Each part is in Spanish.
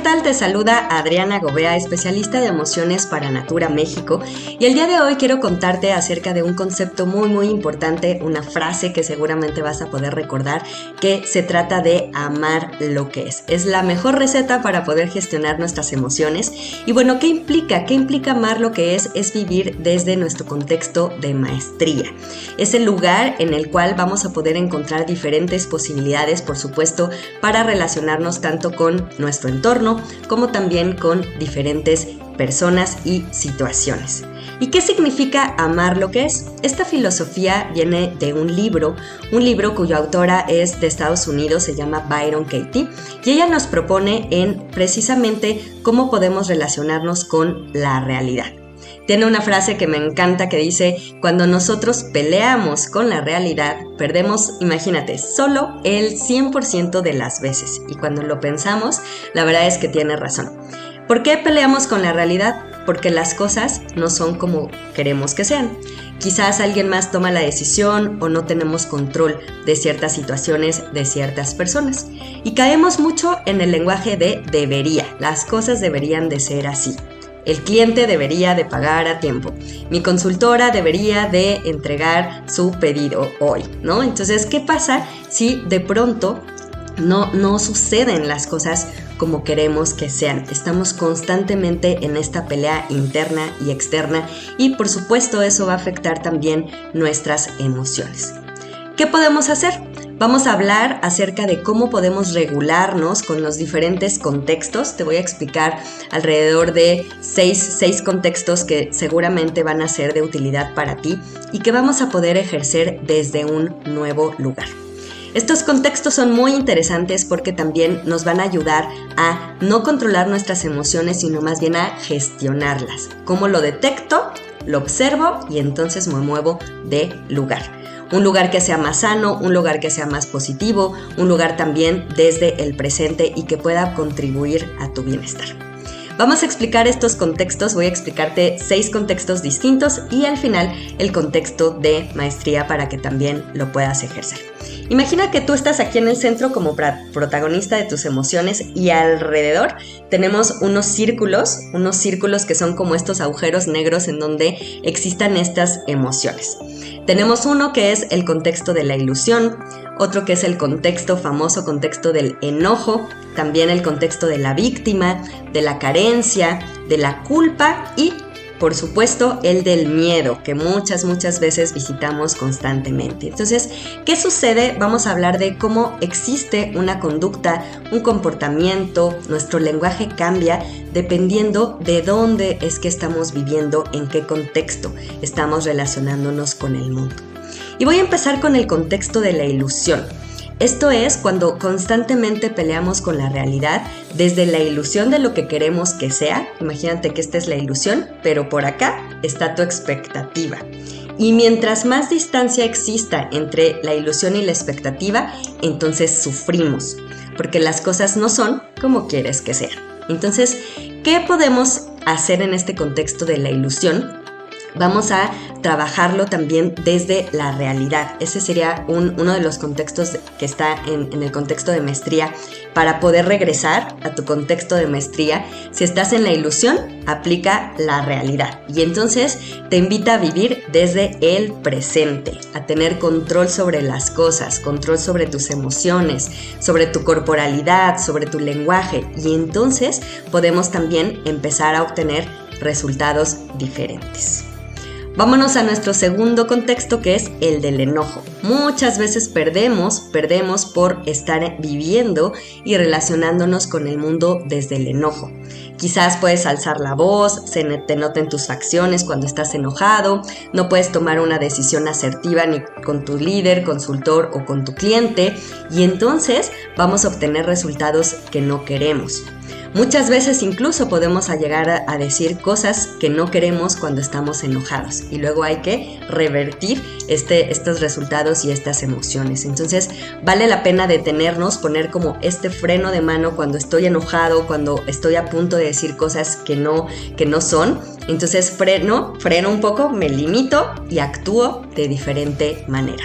tal? Te saluda Adriana Gobea, especialista de emociones para Natura México, y el día de hoy quiero contarte acerca de un concepto muy importante, una frase que seguramente vas a poder recordar, que se trata de amar lo que es. Es la mejor receta para poder gestionar nuestras emociones. Y bueno, ¿qué implica? ¿Qué implica amar lo que es? Es vivir desde nuestro contexto de maestría. Es el lugar en el cual vamos a poder encontrar diferentes posibilidades, por supuesto, para relacionarnos tanto con nuestro entorno como también con diferentes personas y situaciones. ¿Y qué significa amar lo que es? Esta filosofía viene de un libro cuya autora es de Estados Unidos, se llama Byron Katie, y ella nos propone en precisamente cómo podemos relacionarnos con la realidad. Tiene una frase que me encanta que dice: cuando nosotros peleamos con la realidad, perdemos, imagínate, solo el 100% de las veces. Y cuando lo pensamos, la verdad es que tiene razón. ¿Por qué peleamos con la realidad? Porque las cosas no son como queremos que sean. Quizás alguien más toma la decisión o no tenemos control de ciertas situaciones, de ciertas personas. Y caemos mucho en el lenguaje de debería. Las cosas deberían de ser así. El cliente debería de pagar a tiempo. Mi consultora debería de entregar su pedido hoy, ¿no? Entonces, ¿qué pasa si de pronto no suceden las cosas como queremos que sean? Estamos constantemente en esta pelea interna y externa y, por supuesto, eso va a afectar también nuestras emociones. ¿Qué podemos hacer? Vamos a hablar acerca de cómo podemos regularnos con los diferentes contextos. Te voy a explicar alrededor de seis contextos que seguramente van a ser de utilidad para ti y que vamos a poder ejercer desde un nuevo lugar. Estos contextos son muy interesantes porque también nos van a ayudar a no controlar nuestras emociones, sino más bien a gestionarlas. ¿Cómo lo detecto? Lo observo y entonces me muevo de lugar. Un lugar que sea más sano, un lugar que sea más positivo, un lugar también desde el presente y que pueda contribuir a tu bienestar. Vamos a explicar estos contextos, voy a explicarte 6 contextos distintos y al final el contexto de maestría para que también lo puedas ejercer. Imagina que tú estás aquí en el centro como protagonista de tus emociones y alrededor tenemos unos círculos que son como estos agujeros negros en donde existan estas emociones. Tenemos uno que es el contexto de la ilusión, otro que es el famoso contexto del enojo, también el contexto de la víctima, de la carencia, de la culpa y, por supuesto, el del miedo, que muchas veces visitamos constantemente. Entonces, ¿qué sucede? Vamos a hablar de cómo existe una conducta, un comportamiento, nuestro lenguaje cambia dependiendo de dónde es que estamos viviendo, en qué contexto estamos relacionándonos con el mundo. Y voy a empezar con el contexto de la ilusión. Esto es cuando constantemente peleamos con la realidad desde la ilusión de lo que queremos que sea. Imagínate que esta es la ilusión, pero por acá está tu expectativa. Y mientras más distancia exista entre la ilusión y la expectativa, entonces sufrimos, porque las cosas no son como quieres que sean. Entonces, ¿qué podemos hacer en este contexto de la ilusión? Vamos a trabajarlo también desde la realidad. Ese sería uno de los contextos que está en el contexto de maestría. Para poder regresar a tu contexto de maestría, si estás en la ilusión, aplica la realidad. Y entonces te invita a vivir desde el presente, a tener control sobre las cosas, control sobre tus emociones, sobre tu corporalidad, sobre tu lenguaje. Y entonces podemos también empezar a obtener resultados diferentes. Vámonos a nuestro segundo contexto, que es el del enojo. Muchas veces perdemos por estar viviendo y relacionándonos con el mundo desde el enojo. Quizás puedes alzar la voz, se te noten tus facciones cuando estás enojado, no puedes tomar una decisión asertiva ni con tu líder, consultor o con tu cliente, y entonces vamos a obtener resultados que no queremos. Muchas veces incluso podemos llegar a decir cosas que no queremos cuando estamos enojados y luego hay que revertir estos resultados y estas emociones. Entonces vale la pena detenernos, poner como este freno de mano cuando estoy enojado, cuando estoy a punto de decir cosas que no son. Entonces freno un poco, me limito y actúo de diferente manera.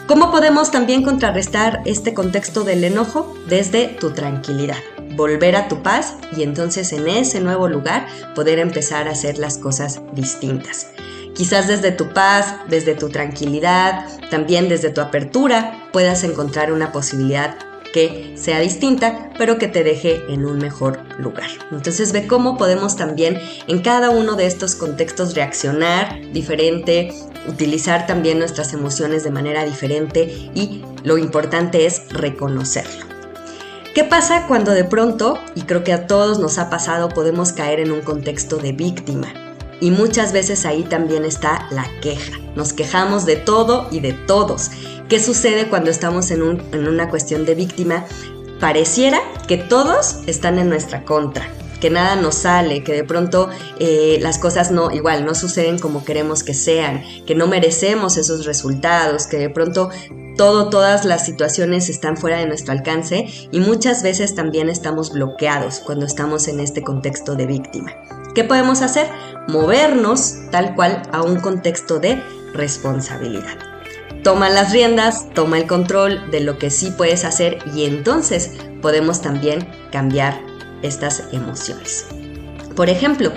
¿Cómo podemos también contrarrestar este contexto del enojo? Desde tu tranquilidad. volver a tu paz y entonces en ese nuevo lugar poder empezar a hacer las cosas distintas. Quizás desde tu paz, desde tu tranquilidad, también desde tu apertura, puedas encontrar una posibilidad que sea distinta, pero que te deje en un mejor lugar. Entonces ve cómo podemos también en cada uno de estos contextos reaccionar diferente, utilizar también nuestras emociones de manera diferente y lo importante es reconocerlo. ¿Qué pasa cuando de pronto, y creo que a todos nos ha pasado, podemos caer en un contexto de víctima? Y muchas veces ahí también está la queja. Nos quejamos de todo y de todos. ¿Qué sucede cuando estamos en una cuestión de víctima? Pareciera que todos están en nuestra contra, que nada nos sale, que de pronto las cosas no suceden como queremos que sean, que no merecemos esos resultados, que de pronto todas las situaciones están fuera de nuestro alcance y muchas veces también estamos bloqueados cuando estamos en este contexto de víctima. ¿Qué podemos hacer? Movernos tal cual a un contexto de responsabilidad. Toma las riendas, toma el control de lo que sí puedes hacer y entonces podemos también cambiar estas emociones. Por ejemplo,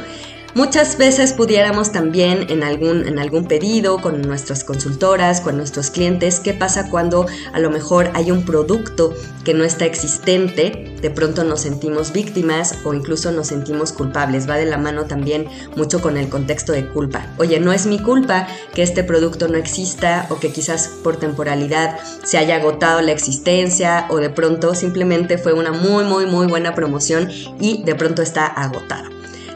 muchas veces pudiéramos también en algún pedido con nuestras consultoras, con nuestros clientes, ¿qué pasa cuando a lo mejor hay un producto que no está existente? De pronto nos sentimos víctimas o incluso nos sentimos culpables. Va de la mano también mucho con el contexto de culpa. Oye, no es mi culpa que este producto no exista o que quizás por temporalidad se haya agotado la existencia o de pronto simplemente fue una muy buena promoción y de pronto está agotado.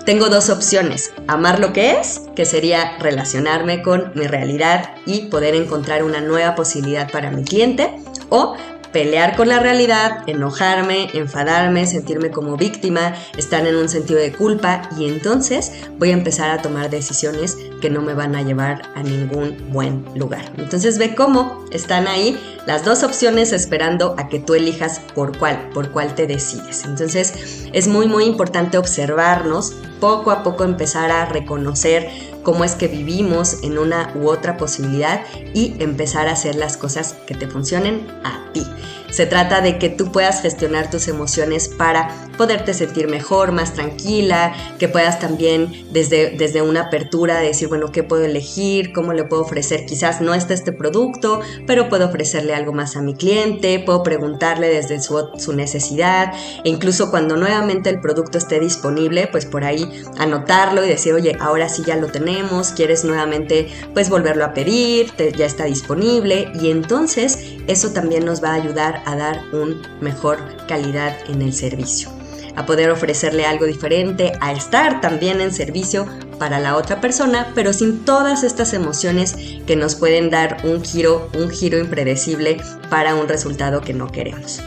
Tengo dos opciones, amar lo que es, que sería relacionarme con mi realidad y poder encontrar una nueva posibilidad para mi cliente, o pelear con la realidad, enojarme, enfadarme, sentirme como víctima, estar en un sentido de culpa y entonces voy a empezar a tomar decisiones que no me van a llevar a ningún buen lugar. Entonces ve cómo están ahí las dos opciones esperando a que tú elijas por cuál te decides. Entonces es muy importante observarnos, poco a poco empezar a reconocer cómo es que vivimos en una u otra posibilidad y empezar a hacer las cosas que te funcionen a ti. Se trata de que tú puedas gestionar tus emociones para poderte sentir mejor, más tranquila, que puedas también desde una apertura decir, bueno, ¿qué puedo elegir? ¿Cómo le puedo ofrecer? Quizás no está este producto, pero puedo ofrecerle algo más a mi cliente, puedo preguntarle desde su necesidad e incluso cuando nuevamente el producto esté disponible, pues por ahí anotarlo y decir, oye, ahora sí ya lo tenemos, ¿quieres nuevamente pues volverlo a pedir? Ya está disponible y entonces eso también nos va a ayudar a dar una mejor calidad en el servicio, a poder ofrecerle algo diferente, a estar también en servicio para la otra persona, pero sin todas estas emociones que nos pueden dar un giro impredecible para un resultado que no queremos.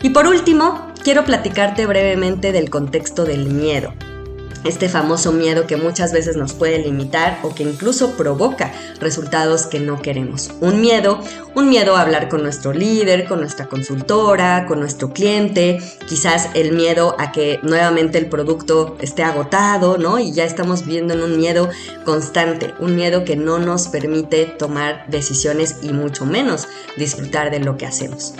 Y por último, quiero platicarte brevemente del contexto del miedo. Este famoso miedo que muchas veces nos puede limitar o que incluso provoca resultados que no queremos. Un miedo a hablar con nuestro líder, con nuestra consultora, con nuestro cliente, quizás el miedo a que nuevamente el producto esté agotado, ¿no? Y ya estamos viviendo en un miedo constante, un miedo que no nos permite tomar decisiones y mucho menos disfrutar de lo que hacemos.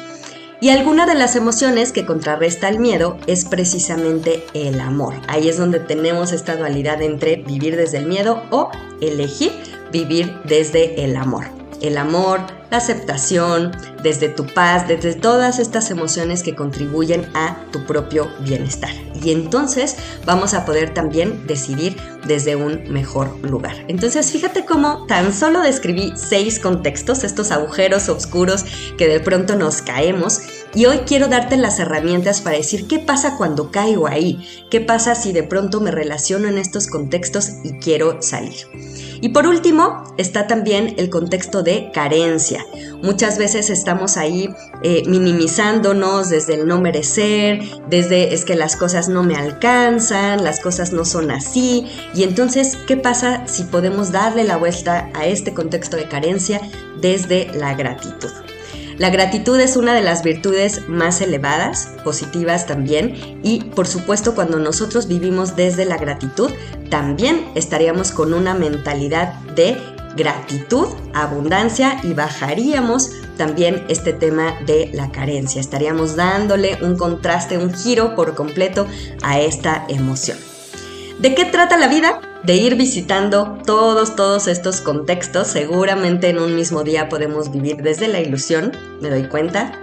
Y alguna de las emociones que contrarresta el miedo es precisamente el amor. Ahí es donde tenemos esta dualidad entre vivir desde el miedo o elegir vivir desde el amor. El amor, la aceptación, desde tu paz, desde todas estas emociones que contribuyen a tu propio bienestar. Y entonces vamos a poder también decidir desde un mejor lugar. Entonces fíjate cómo tan solo describí 6 contextos, estos agujeros oscuros que de pronto nos caemos. Y hoy quiero darte las herramientas para decir qué pasa cuando caigo ahí, qué pasa si de pronto me relaciono en estos contextos y quiero salir. Y por último está también el contexto de carencia. Muchas veces estamos ahí minimizándonos desde el no merecer, desde es que las cosas no me alcanzan, las cosas no son así. Y entonces, ¿qué pasa si podemos darle la vuelta a este contexto de carencia desde la gratitud? La gratitud es una de las virtudes más elevadas, positivas también, y por supuesto cuando nosotros vivimos desde la gratitud, también estaríamos con una mentalidad de gratitud, abundancia y bajaríamos también este tema de la carencia. Estaríamos dándole un contraste, un giro por completo a esta emoción. ¿De qué trata la vida? De ir visitando todos estos contextos. Seguramente en un mismo día podemos vivir desde la ilusión, me doy cuenta,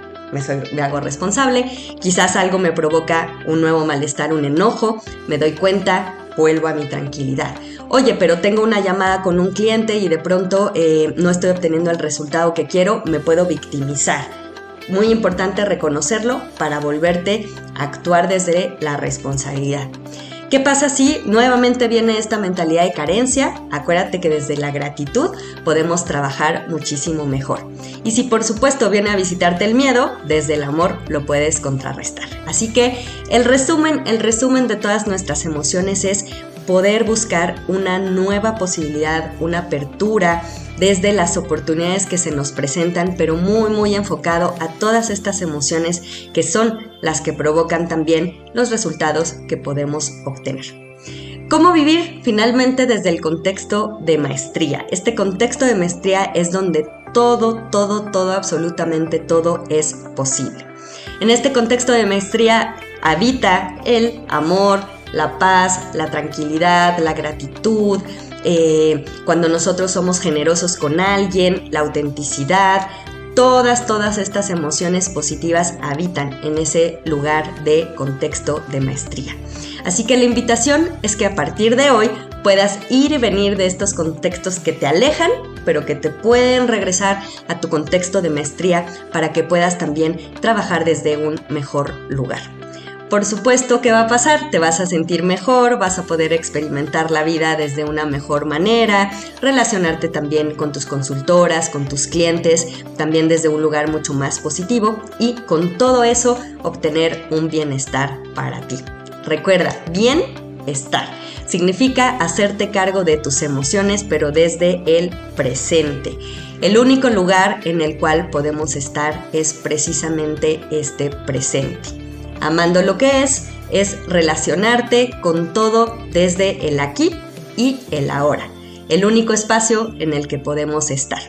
me hago responsable, quizás algo me provoca un nuevo malestar, un enojo, me doy cuenta, vuelvo a mi tranquilidad. Oye, pero tengo una llamada con un cliente y de pronto no estoy obteniendo el resultado que quiero, me puedo victimizar. Muy importante reconocerlo para volverte a actuar desde la responsabilidad. ¿Qué pasa si nuevamente viene esta mentalidad de carencia? Acuérdate que desde la gratitud podemos trabajar muchísimo mejor. Y si por supuesto viene a visitarte el miedo, desde el amor lo puedes contrarrestar. Así que el resumen de todas nuestras emociones es poder buscar una nueva posibilidad, una apertura desde las oportunidades que se nos presentan, pero muy enfocado a todas estas emociones que son las que provocan también los resultados que podemos obtener. ¿Cómo vivir? Finalmente desde el contexto de maestría. Este contexto de maestría es donde todo, absolutamente todo es posible. En este contexto de maestría habita el amor, la paz, la tranquilidad, la gratitud, cuando nosotros somos generosos con alguien, la autenticidad, todas estas emociones positivas habitan en ese lugar de contexto de maestría. Así que la invitación es que a partir de hoy puedas ir y venir de estos contextos que te alejan, pero que te pueden regresar a tu contexto de maestría para que puedas también trabajar desde un mejor lugar. Por supuesto, ¿qué va a pasar? Te vas a sentir mejor, vas a poder experimentar la vida desde una mejor manera, relacionarte también con tus consultoras, con tus clientes, también desde un lugar mucho más positivo y con todo eso obtener un bienestar para ti. Recuerda, bienestar significa hacerte cargo de tus emociones, pero desde el presente. El único lugar en el cual podemos estar es precisamente este presente. Amando lo que es relacionarte con todo desde el aquí y el ahora. El único espacio en el que podemos estar.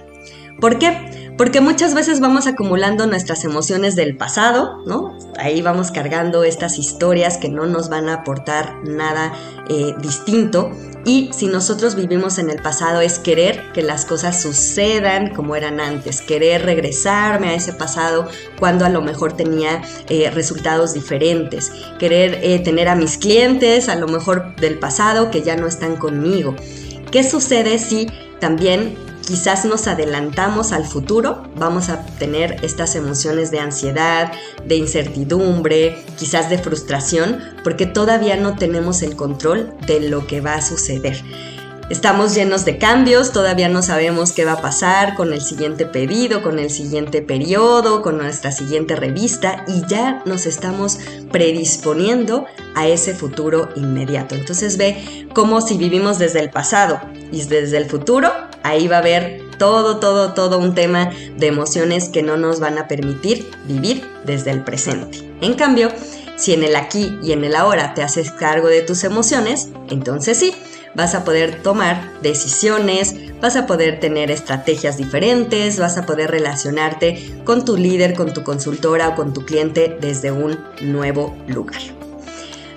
¿Por qué? Porque muchas veces vamos acumulando nuestras emociones del pasado, ¿no? Ahí vamos cargando estas historias que no nos van a aportar nada distinto. Y si nosotros vivimos en el pasado es querer que las cosas sucedan como eran antes, querer regresarme a ese pasado cuando a lo mejor tenía resultados diferentes, querer tener a mis clientes a lo mejor del pasado que ya no están conmigo. ¿Qué sucede si también quizás nos adelantamos al futuro? Vamos a tener estas emociones de ansiedad, de incertidumbre, quizás de frustración, porque todavía no tenemos el control de lo que va a suceder. Estamos llenos de cambios, todavía no sabemos qué va a pasar con el siguiente pedido, con el siguiente periodo, con nuestra siguiente revista y ya nos estamos predisponiendo a ese futuro inmediato. Entonces ve cómo si vivimos desde el pasado y desde el futuro, ahí va a haber todo un tema de emociones que no nos van a permitir vivir desde el presente. En cambio, si en el aquí y en el ahora te haces cargo de tus emociones, entonces sí, vas a poder tomar decisiones, vas a poder tener estrategias diferentes, vas a poder relacionarte con tu líder, con tu consultora o con tu cliente desde un nuevo lugar.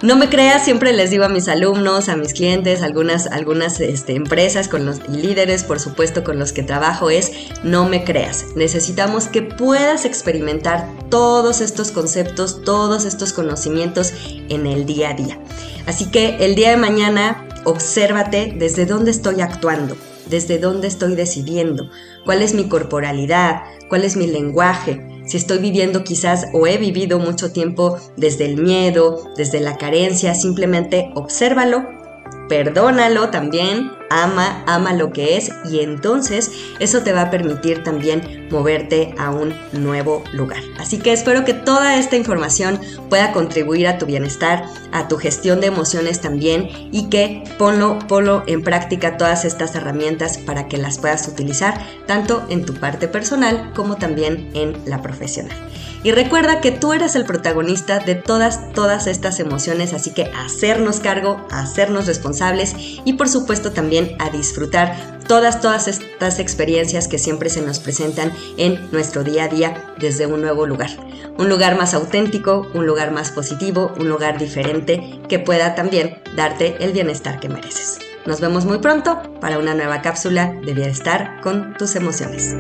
No me creas, siempre les digo a mis alumnos, a mis clientes, algunas empresas y líderes, por supuesto, con los que trabajo es no me creas. Necesitamos que puedas experimentar todos estos conceptos, todos estos conocimientos en el día a día. Así que el día de mañana, obsérvate desde dónde estoy actuando, desde dónde estoy decidiendo, cuál es mi corporalidad, cuál es mi lenguaje. Si estoy viviendo quizás o he vivido mucho tiempo desde el miedo, desde la carencia, simplemente obsérvalo, perdónalo también, ama lo que es y entonces eso te va a permitir también moverte a un nuevo lugar. Así que espero que toda esta información pueda contribuir a tu bienestar, a tu gestión de emociones también y que ponlo en práctica todas estas herramientas para que las puedas utilizar tanto en tu parte personal como también en la profesional. Y recuerda que tú eres el protagonista de todas estas emociones, así que a hacernos cargo, a hacernos responsables y por supuesto también a disfrutar todas estas experiencias que siempre se nos presentan en nuestro día a día desde un nuevo lugar. Un lugar más auténtico, un lugar más positivo, un lugar diferente que pueda también darte el bienestar que mereces. Nos vemos muy pronto para una nueva cápsula de bienestar con tus emociones.